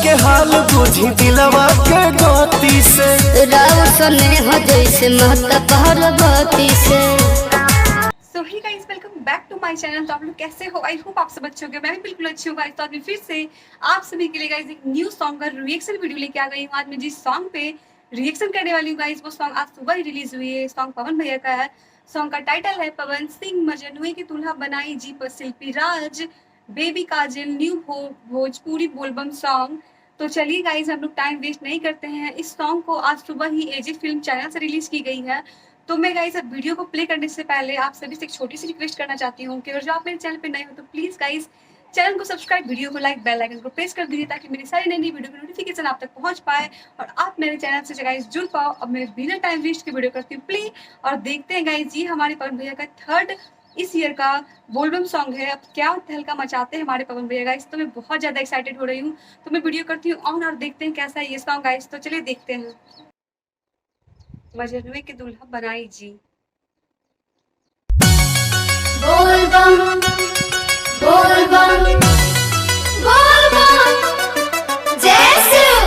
के हाल बुझी दिलवा के गति से राव सने हो जैसे महता पार्वती से। So hey guys, welcome back to my channel. तो आप लोग कैसे हो? आई होप आप सब अच्छे होंगे। मैं भी बिल्कुल अच्छी हूँ गाइस। तो आज मैं फिर से आप सभी के लिए गाइस एक न्यू सॉन्ग का रिएक्शन वीडियो लेके आ गई हूँ। आज मैं जिस सॉन्ग पे रिएक्शन करने वाली हूँ गाइस, वो सॉन्ग आज सुबह ही रिलीज हुई है। सॉन्ग पवन भैया का है। सॉन्ग का टाइटल है पवन सिंह मजनुए की दुल्हा बनाई जी पर शिल्पी राज, बेबी काजल, न्यू भोजपुरी बोलबम सॉन्ग। तो चलिए गाइज, हम लोग टाइम वेस्ट नहीं करते हैं। इस सॉन्ग को आज सुबह ही एजी फिल्म चैनल से रिलीज की गई है। तो मैं गाइज अब वीडियो को प्ले करने से पहले आप सभी से एक छोटी सी रिक्वेस्ट करना चाहती हूँ कि अगर जो आप मेरे चैनल पे नए हो तो प्लीज गाइज चैनल को सब्सक्राइब, वीडियो को लाइक, बेल आइकन को प्रेस कर दीजिए ताकि मेरी सारी नई वीडियो की नोटिफिकेशन आप तक पहुंच पाए और आप मेरे चैनल से गाइज जुड़ पाओ। अब मैं बिना टाइम वेस्ट की वीडियो करती हूँ प्लीज। और देखते हैं गाइज, ये हमारे पवन भैया का थर्ड इस ईयर का बोलबम सॉन्ग है। अब क्या तहलका मचाते हैं हमारे पवन भैया गाइस, तो मैं बहुत ज्यादा एक्साइटेड हो रही हूँ। तो मैं वीडियो करती हूँ ऑन और देखते हैं कैसा है ये सॉन्ग गाइस। तो चलिए देखते हैं। मजनुए की दुल्हा बनाई जी। बोलबम बोलबम बोलबम जय शिव।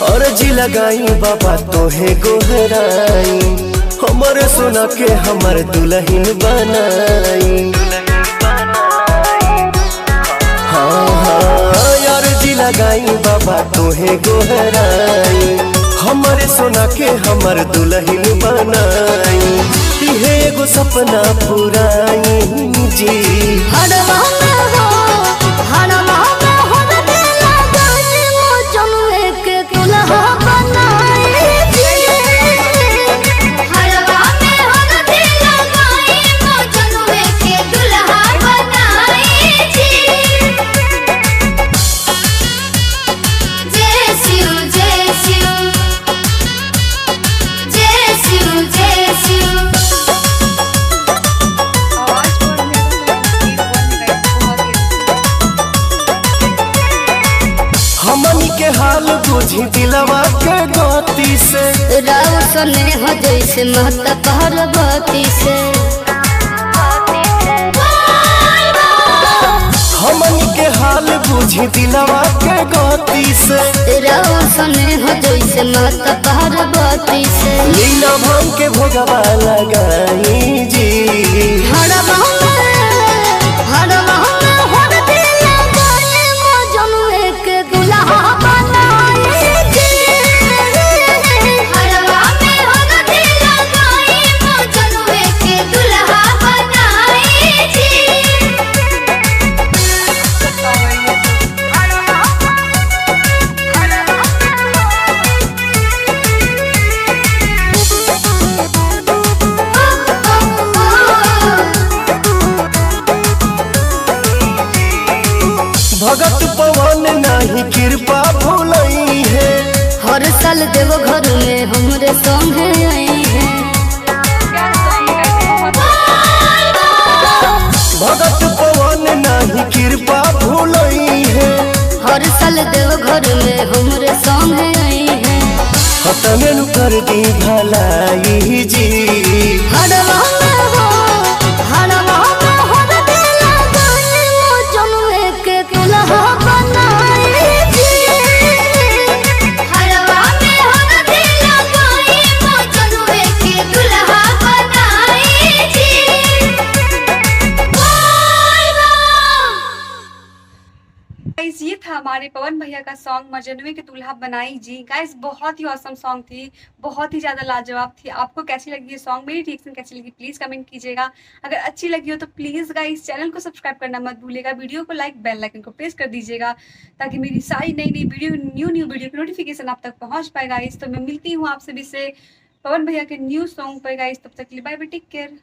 अर्जी लगाई बाबा तोहे गोहराई, हमर सोना के हमर दुल्हन बनाई। हाँ हाँ अर्जी लगाई बाबा तोहे गोहराई, हमर सोना के हमर दुल्हन बनाई। इहे एगो सपना पुराई जी। हरवा में हो हरवा में हो दिला गाने मो जनुए के दुल्हा बनाई जी। हरवा में हो दिला गाने मो जनुए के दुल्हा बनाई जी। जय शिव जय शिव जय शिव जय शिव। हमनी के हाल बुझी दिलवा के गति से राव सने हो जैसे महता पार्वती से। हमनी के हाल बुझी दिलवा के गति से राव सने हो जैसे महता पार्वती से। लीला भांग के भोगवा लगाई जी। हरवा में हो दिला गाने मो जनुए के दुल्हा बनाई जी। हरवा में हो दिला गाने मो जनुए के दुल्हा बनाई जी। भगत पवन नहीं कृपा भूलई है, हर साल देव घर में हमरे संगे आई है। भगत पवन नहीं कृपा भूलई है। हर साल देव घर में हमरे संगे आई है। हतने नु कर दी भलाई जी। हरवा में हो दिला गाने मो जनुए के दुल्हा बनाई जी। हरवा में हो दिला गाने मो जनुए के दुल्हा बनाई जी। गाइस, ये था हमारे पवन भैया का सॉन्ग मजनुए की दुल्हा बनाई जी। गाइस, बहुत ही ऑसम सॉन्ग थी, बहुत ही ज्यादा लाजवाब थी। आपको कैसी लगी ये सॉन्ग, मेरी रिएक्शन कैसी लगी प्लीज कमेंट कीजिएगा। अगर अच्छी लगी हो तो प्लीज गाइस चैनल को सब्सक्राइब करना मत भूलिएगा, वीडियो को लाइक, बेल आइकन को प्रेस कर दीजिएगा ताकि मेरी सारी नई वीडियो, न्यू वीडियो की नोटिफिकेशन आप तक पहुंच पाए गाइस। तो मैं मिलती हूँ आप सभी से पवन भैया के न्यू सॉन्ग पर गाइस। तब तक के लिए बाय बाय, टेक केयर।